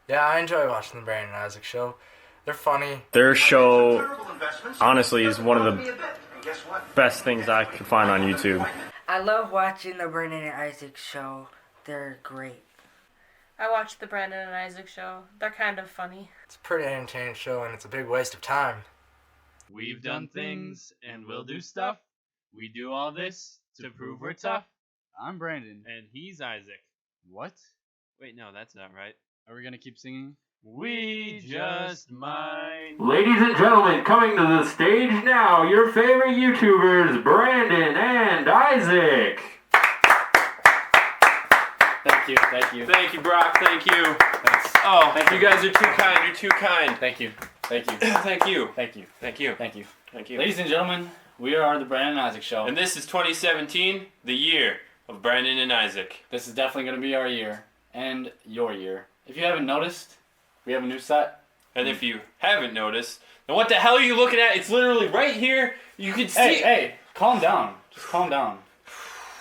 Yeah, I enjoy watching the Brandon and Isaac show. They're funny. Their show, honestly, is one of the best things I could find on YouTube. I love watching the Brandon and Isaac show. They're great. I watched the Brandon and Isaac show. They're kind of funny. It's a pretty entertaining show, and it's a big waste of time. We've done things, and we'll do stuff. We do all this to prove we're tough. I'm Brandon. And he's Isaac. What? Wait, no, that's not right. Are we gonna keep singing? We just might. Ladies and gentlemen, coming to the stage now, your favorite YouTubers, Brandon and Isaac. Thank you. Thank you, Brock. Thank you. Thanks. Oh, Thank you you. guys are too kind. You're too kind. Thank you. Thank you. Thank you. Thank you. Thank you. Thank you. Thank you. Ladies and gentlemen, we are the Brandon and Isaac Show. And this is 2017, the year of Brandon and Isaac. This is definitely going to be our year. And your year. If you haven't noticed, we have a new set. And if you haven't noticed, then what the hell are you looking at? It's literally right here. You can see. Hey, calm down. Just calm down.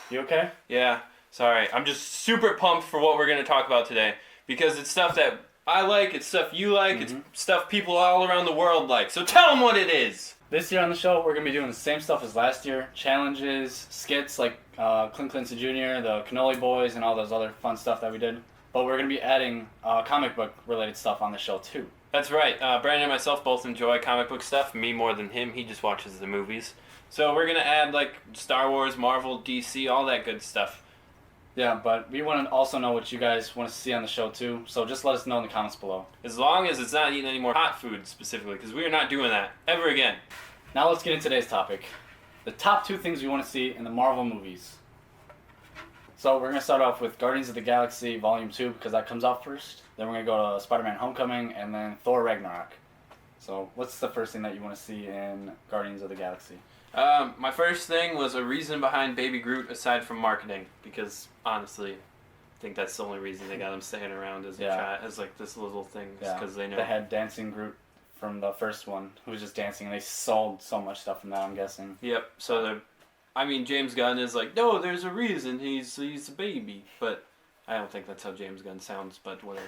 You okay? Yeah, sorry. I'm just super pumped for what we're going to talk about today. Because it's stuff that I like, it's stuff you like, it's stuff people all around the world like. So tell them what it is. This year on the show, we're going to be doing the same stuff as last year. Challenges, skits like Clint Clinton Jr., the Cannoli Boys, and all those other fun stuff that we did. But we're going to be adding comic book related stuff on the show too. That's right. Brandon and myself both enjoy comic book stuff. Me more than him. He just watches the movies. So we're going to add like Star Wars, Marvel, DC, all that good stuff. Yeah, but we want to also know what you guys want to see on the show too. So just let us know in the comments below. As long as it's not eating any more hot food specifically, because we are not doing that ever again. Now let's get into today's topic. The top 2 things we want to see in the Marvel movies. So we're going to start off with Guardians of the Galaxy Volume 2 because that comes out first. Then we're going to go to Spider-Man Homecoming and then Thor Ragnarok. So what's the first thing that you want to see in Guardians of the Galaxy? My first thing was a reason behind Baby Groot aside from marketing, because honestly, I think that's the only reason they got him staying around as a child, as like this little thing, because they know. They had Dancing Groot from the first one, who was just dancing, and they sold so much stuff from that, I'm guessing. Yep. So they're, I mean, James Gunn is like, no, there's a reason he's a baby, but I don't think that's how James Gunn sounds, but whatever.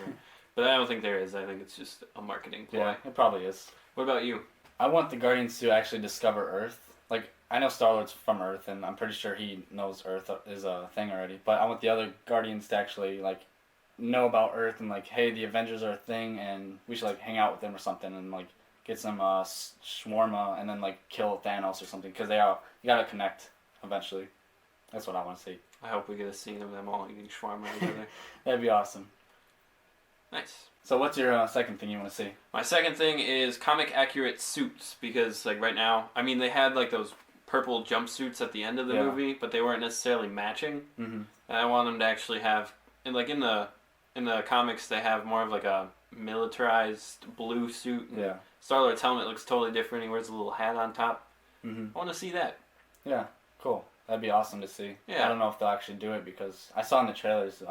But I don't think there is. I think it's just a marketing ploy. Yeah, it probably is. What about you? I want the Guardians to actually discover Earth. Like, I know Star-Lord's from Earth, and I'm pretty sure he knows Earth is a thing already. But I want the other Guardians to actually, like, know about Earth and, like, hey, the Avengers are a thing, and we should, like, hang out with them or something and, like, get some shawarma and then, like, kill Thanos or something. Because you gotta connect eventually. That's what I want to see. I hope we get a scene of them all eating shawarma together. That'd be awesome. Nice. So what's your second thing you want to see? My second thing is comic accurate suits, because like right now, I mean they had like those purple jumpsuits at the end of the movie, but they weren't necessarily matching. Mm-hmm. And I want them to actually have, and like in the comics they have more of like a militarized blue suit. Yeah. Star-Lord's helmet looks totally different. He wears a little hat on top. Mm-hmm. I want to see that. Yeah, cool. That'd be awesome to see. Yeah. I don't know if they'll actually do it because I saw in the trailers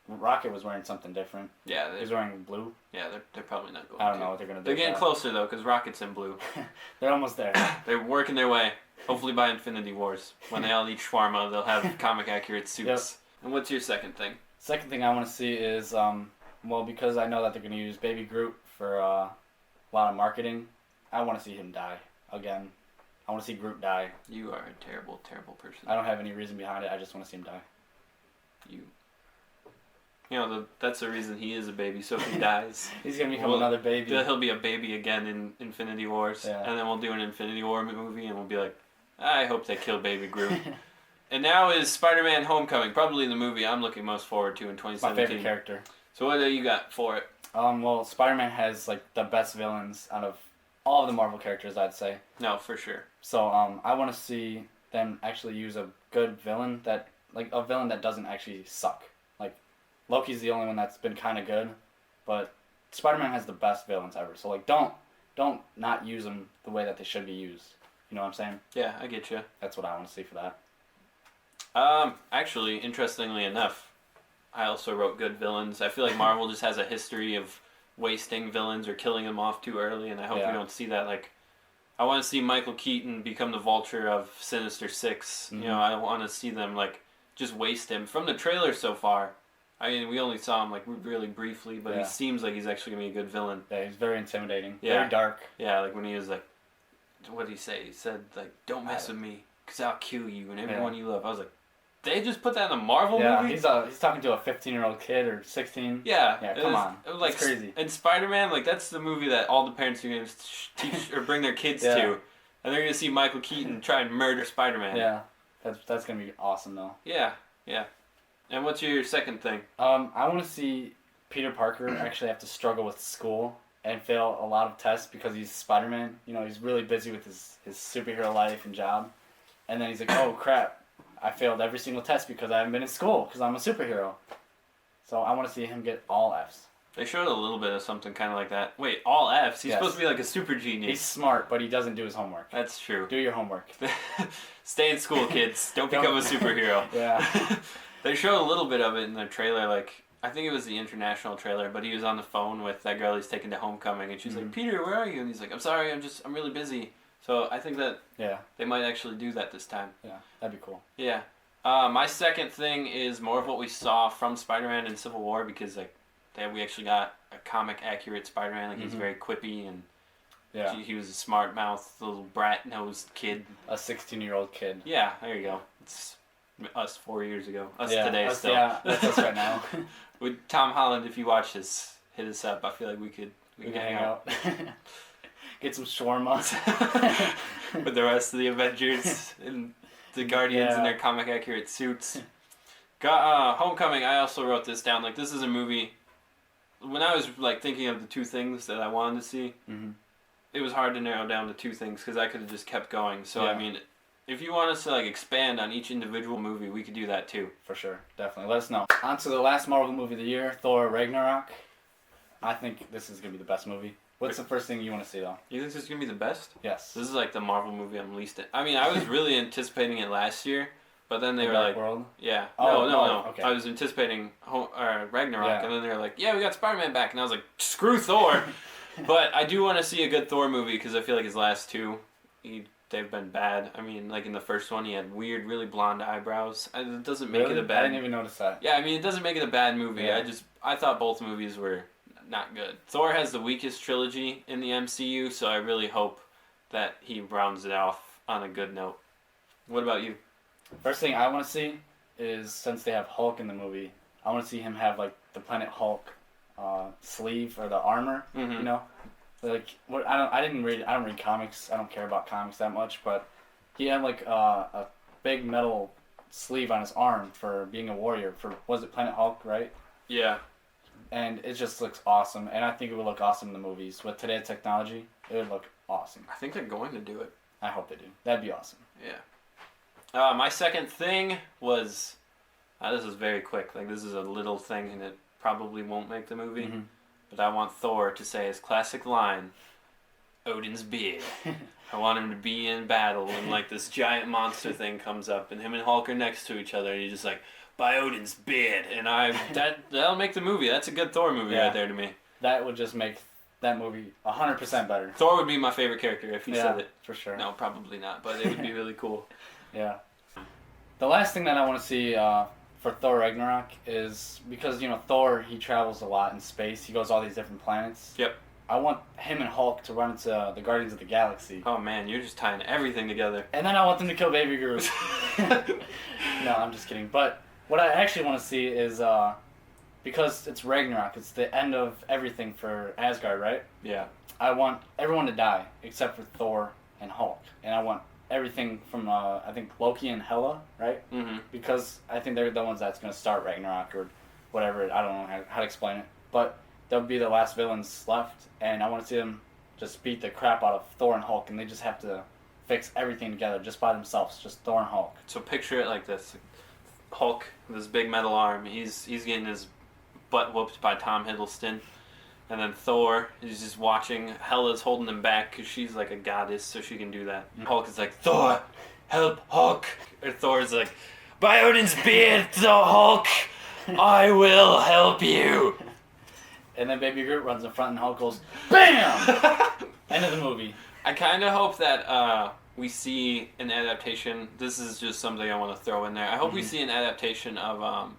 Rocket was wearing something different. Yeah. He was wearing blue. Yeah, they're probably not going I don't know what they're going to do. They're getting closer though, because Rocket's in blue. They're almost there. They're working their way. Hopefully by Infinity Wars, when they all eat shawarma, they'll have comic accurate suits. Yep. And what's your second thing? Second thing I want to see is, well, because I know that they're going to use Baby Groot for a lot of marketing, I want to see him die again. I want to see Groot die. You are a terrible, terrible person. I don't have any reason behind it. I just want to see him die. You know, that's the reason he is a baby, so if he dies... He's going to become another baby. He'll be a baby again in Infinity Wars. Yeah. And then we'll do an Infinity War movie, and we'll be like, I hope they kill Baby Groot. And now is Spider-Man Homecoming, probably the movie I'm looking most forward to in 2017. My favorite character. So what do you got for it? Well, Spider-Man has, like, the best villains out of all of the Marvel characters, I'd say. No, for sure. So, I want to see them actually use a good villain that, like, a villain that doesn't actually suck. Like, Loki's the only one that's been kind of good, but Spider-Man has the best villains ever. So, like, don't not use them the way that they should be used. You know what I'm saying? Yeah, I get you. That's what I want to see for that. Actually, interestingly enough, I also wrote good villains. I feel like Marvel just has a history of wasting villains or killing them off too early, and I hope we don't see that. Like, I want to see Michael Keaton become the Vulture of Sinister Six. Mm-hmm. You know, I want to see them, like, just waste him. From the trailer so far, I mean, we only saw him like really briefly, but he seems like he's actually gonna be a good villain. Yeah, he's very intimidating. Yeah. Very dark. Yeah, like when he was like, what did he say? He said like, "Don't mess with me, cause I'll kill you and everyone you love." I was like, they just put that in a Marvel movie? He's talking to a 15-year-old kid or 16. Yeah. Yeah, come on. It was like, that's crazy. And Spider-Man, like that's the movie that all the parents are gonna teach or bring their kids to, and they're gonna see Michael Keaton try and murder Spider-Man. Yeah, that's gonna be awesome though. Yeah, yeah. And what's your second thing? I want to see Peter Parker actually have to struggle with school and fail a lot of tests because he's Spider-Man. You know, he's really busy with his superhero life and job. And then he's like, oh, crap. I failed every single test because I haven't been in school because I'm a superhero. So I want to see him get all Fs. They showed a little bit of something kind of like that. Wait, all Fs? He's supposed to be like a super genius. He's smart, but he doesn't do his homework. That's true. Do your homework. Stay in school, kids. Don't become a superhero. Yeah. They showed a little bit of it in the trailer, like, I think it was the international trailer, but he was on the phone with that girl he's taking to homecoming, and she's like, Peter, where are you? And he's like, I'm sorry, I'm really busy. So I think that they might actually do that this time. Yeah, that'd be cool. Yeah. My second thing is more of what we saw from Spider-Man in Civil War, because like we actually got a comic accurate Spider-Man. Like he's very quippy and he was a smart mouth little brat nosed kid. A 16-year-old kid. Yeah, there you go. It's us 4 years ago. Us today still. Yeah, that's us right now. With Tom Holland, if you watch this, hit us up. I feel like we can hang out. Get some shawarma. With the rest of the Avengers and the Guardians in their comic accurate suits. Homecoming, I also wrote this down. Like, this is a movie. When I was like thinking of the two things that I wanted to see, it was hard to narrow down to two things because I could have just kept going. So I mean, if you want us to like expand on each individual movie, we could do that too. For sure, definitely. Let us know. On to the last Marvel movie of the year, Thor Ragnarok. I think this is gonna be the best movie. What's the first thing you want to see though? You think this is gonna be the best? Yes. This is like the Marvel movie I'm least. I mean, I was really anticipating it last year, but then they were like, World? yeah, Oh, no. okay. I was anticipating Ragnarok, and then they were like, yeah, we got Spider-Man back, and I was like, screw Thor. But I do want to see a good Thor movie because I feel like his last two, they've been bad. I mean, like in the first one, he had weird, really blonde eyebrows. It doesn't make it a bad. I didn't even notice that. Yeah, I mean, it doesn't make it a bad movie. Yeah. I thought both movies were not good. Thor has the weakest trilogy in the MCU, so I really hope that he rounds it off on a good note. What about you? First thing I want to see is, since they have Hulk in the movie, I want to see him have like the Planet Hulk sleeve or the armor. You know, like what I don't read comics. I don't care about comics that much, but he had like a big metal sleeve on his arm for being a warrior. For was it Planet Hulk, right? Yeah. And it just looks awesome, and I think it would look awesome in the movies. With today's technology, it would look awesome. I think they're going to do it. I hope they do. That'd be awesome. Yeah. My second thing was, this is very quick. Like this is a little thing, and it probably won't make the movie. But I want Thor to say his classic line, "Odin's beard." I want him to be in battle, and like this giant monster thing comes up, and him and Hulk are next to each other, and he's just like, "By Odin's beard," and that'll make the movie. That's a good Thor movie right there to me. That would just make that movie 100% better. Thor would be my favorite character if he said it. For sure. No, probably not, but it would be really cool. Yeah. The last thing that I want to see for Thor Ragnarok is, because, you know, Thor, he travels a lot in space. He goes all these different planets. Yep. I want him and Hulk to run into the Guardians of the Galaxy. Oh man, you're just tying everything together. And then I want them to kill Baby Groot. No, I'm just kidding. But what I actually want to see is, because it's Ragnarok, it's the end of everything for Asgard, right? Yeah. I want everyone to die except for Thor and Hulk. And I want everything from, I think, Loki and Hela, right? Because I think they're the ones that's going to start Ragnarok or whatever. I don't know how to explain it. But they'll be the last villains left. And I want to see them just beat the crap out of Thor and Hulk. And they just have to fix everything together just by themselves. Just Thor and Hulk. So picture it like this. Hulk, this big metal arm, he's getting his butt whooped by Tom Hiddleston. And then Thor is just watching. Hela's holding him back because she's like a goddess, so she can do that. Hulk is like, "Thor, help Hulk." Or Thor's like, "By Odin's beard, the Hulk, I will help you." And then Baby Groot runs in front and Hulk goes, BAM! End of the movie. I kind of hope that we see an adaptation. This is just something I want to throw in there. I hope we see an adaptation of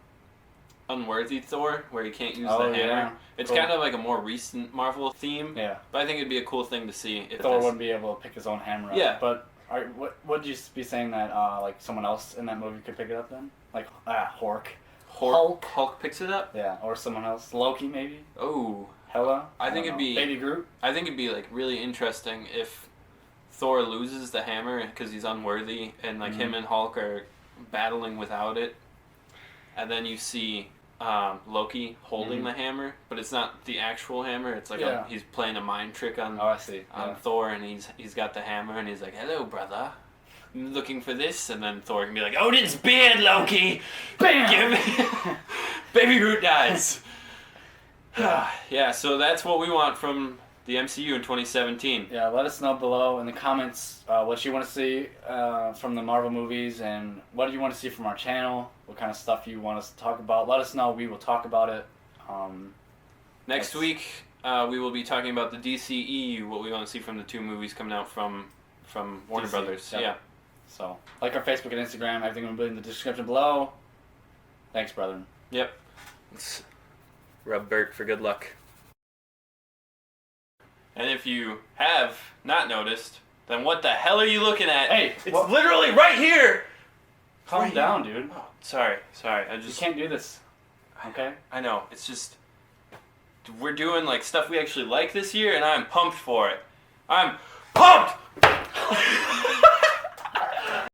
unworthy Thor, where he can't use Oh, the hammer. yeah. It's Cool. kind of like a more recent Marvel theme. Yeah. But I think it'd be a cool thing to see if Thor this- wouldn't be able to pick his own hammer up. Yeah. But what would you be saying that like someone else in that movie could pick it up then? Like Hulk picks it up. Yeah, or someone else. Loki maybe. Oh, Hela. I think don't it'd know. be- Baby Groot. I think it'd be like really interesting if Thor loses the hammer because he's unworthy, and like him and Hulk are battling without it, and then you see Loki holding the hammer, but it's not the actual hammer. It's like he's playing a mind trick on Oh, I see. on Thor, and he's got the hammer, and he's like, "Hello, brother. I'm looking for this," and then Thor can be like, "Odin's beard, Loki. Bam! Give me." Baby Groot dies. Yeah, so that's what we want from the MCU in 2017. Yeah, let us know below in the comments what you want to see from the Marvel movies and what do you want to see from our channel, what kind of stuff you want us to talk about. Let us know. We will talk about it. Next week, we will be talking about the DCEU, what we want to see from the 2 movies coming out from Warner DC, Brothers. yep. Yeah. So, like our Facebook and Instagram, everything will be in the description below. Thanks, brethren. Yep. Let's rub Bert for good luck. And if you have not noticed, then what the hell are you looking at? Hey, it's what- literally right here. Calm Right down, dude. Oh, sorry. I You just can't do this. Okay? I know. It's just we're doing like stuff we actually like this year, and I'm pumped for it. I'm pumped.